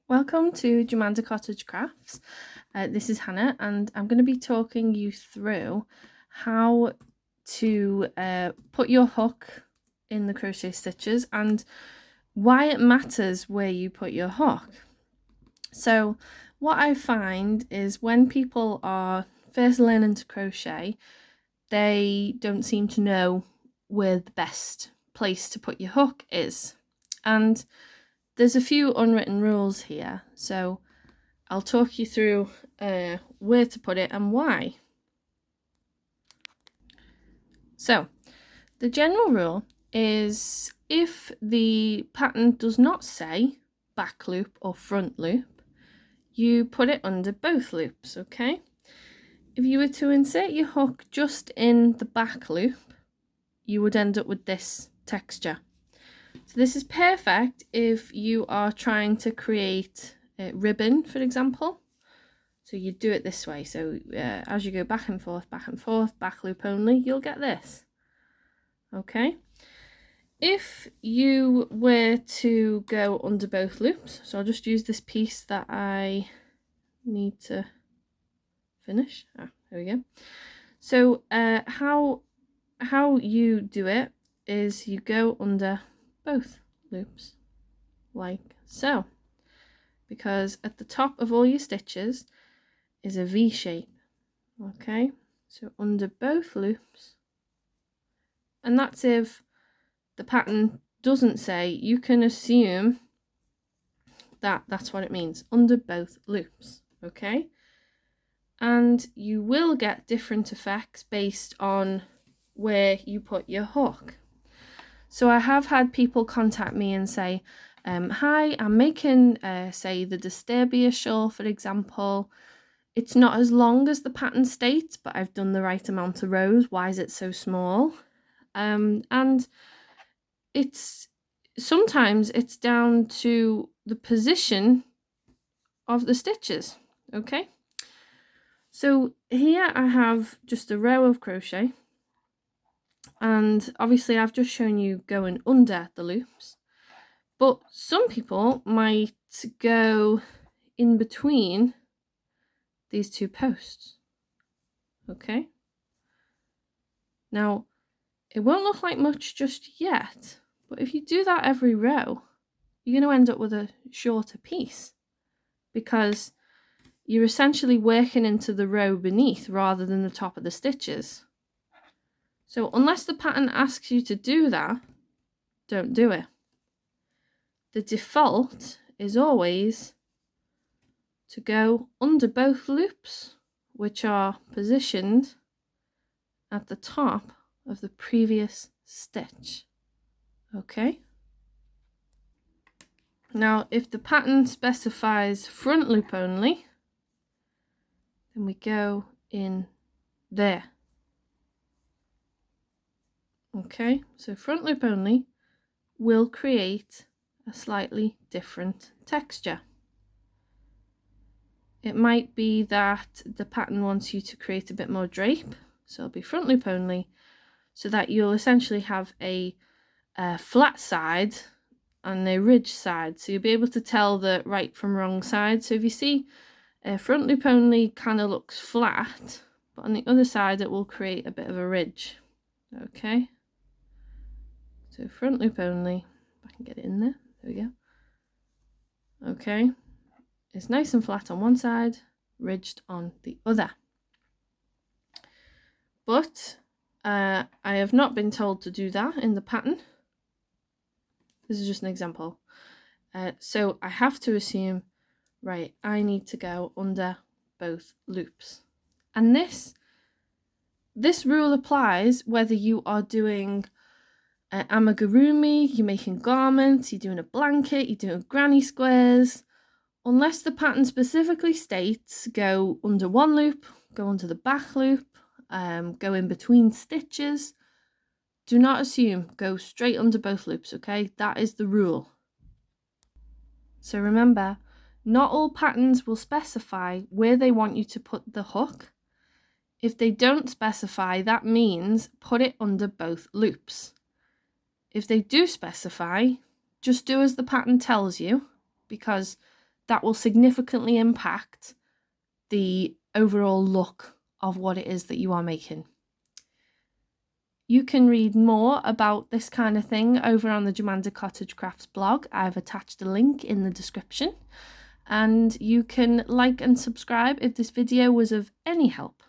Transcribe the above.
Welcome to Jemanda Cottage Crafts. This is Hannah, and I'm going to be talking you through how to put your hook in the crochet stitches and why it matters where you put your hook. So what I find is when people are first learning to crochet, they don't seem to know where the best place to put your hook is. And there's a few unwritten rules here, so I'll talk you through where to put it and why. So the general rule is if the pattern does not say back loop or front loop, you put it under both loops, okay? If you were to insert your hook just in the back loop, you would end up with this texture. So this is perfect if you are trying to create a ribbon, for example. So you do it this way. So as you go back and forth, back loop only, you'll get this. Okay. If you were to go under both loops, so I'll just use this piece that I need to finish. There we go. So how you do it is you go under both loops like so, because at the top of all your stitches is a V shape. Okay, so under both loops, and that's if the pattern doesn't say, you can assume that that's what it means, under both loops. Okay, and you will get different effects based on where you put your hook. So I have had people contact me and say, hi, I'm making, say, the Disturbia shawl, for example. It's not as long as the pattern states, but I've done the right amount of rows. Why is it so small? And sometimes it's down to the position of the stitches. Okay. So here I have just a row of crochet. And obviously I've just shown you going under the loops, but some people might go in between these two posts. Okay. Now, it won't look like much just yet, but if you do that every row, you're going to end up with a shorter piece because you're essentially working into the row beneath rather than the top of the stitches. So unless the pattern asks you to do that, don't do it. The default is always to go under both loops, which are positioned at the top of the previous stitch. Okay. Now, if the pattern specifies front loop only, then we go in there. Okay, so front loop only will create a slightly different texture. It might be that the pattern wants you to create a bit more drape, so it'll be front loop only, so that you'll essentially have a flat side and a ridge side, so you'll be able to tell the right from wrong side. So if you see front loop only kind of looks flat, but on the other side it will create a bit of a ridge. Okay, so front loop only, if I can get it in there, there we go. Okay, it's nice and flat on one side, ridged on the other. But I have not been told to do that in the pattern. This is just an example. So I have to assume, right, I need to go under both loops. And this rule applies whether you are doing amigurumi, you're making garments, you're doing a blanket, you're doing granny squares. Unless the pattern specifically states go under one loop, go under the back loop, go in between stitches, do not assume, go straight under both loops, okay? That is the rule. So remember, not all patterns will specify where they want you to put the hook. If they don't specify, that means put it under both loops. If they do specify, just do as the pattern tells you, because that will significantly impact the overall look of what it is that you are making. You can read more about this kind of thing over on the Jomanda Cottage Crafts blog. I've attached a link in the description, and you can like and subscribe if this video was of any help.